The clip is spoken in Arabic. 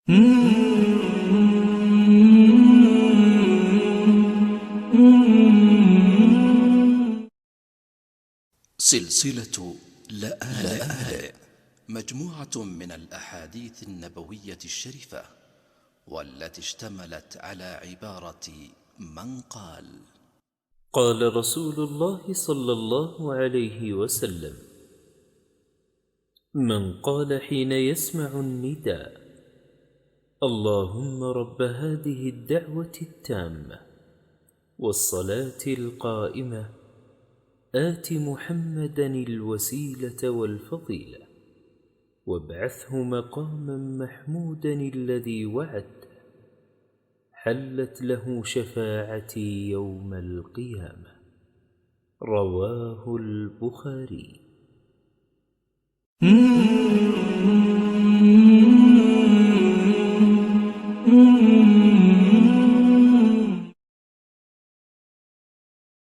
سلسلة لآلئ مجموعة من الأحاديث النبوية الشريفة، والتي اشتملت على عبارة من قال: قال رسول الله صلى الله عليه وسلم: من قال حين يسمع النداء: اللهم رب هذه الدعوة التامة والصلاة القائمة، آت محمدا الوسيلة والفضيلة، وابعثه مقاما محمودا الذي وعدته، حلت له شفاعتي يوم القيامة. رواه البخاري.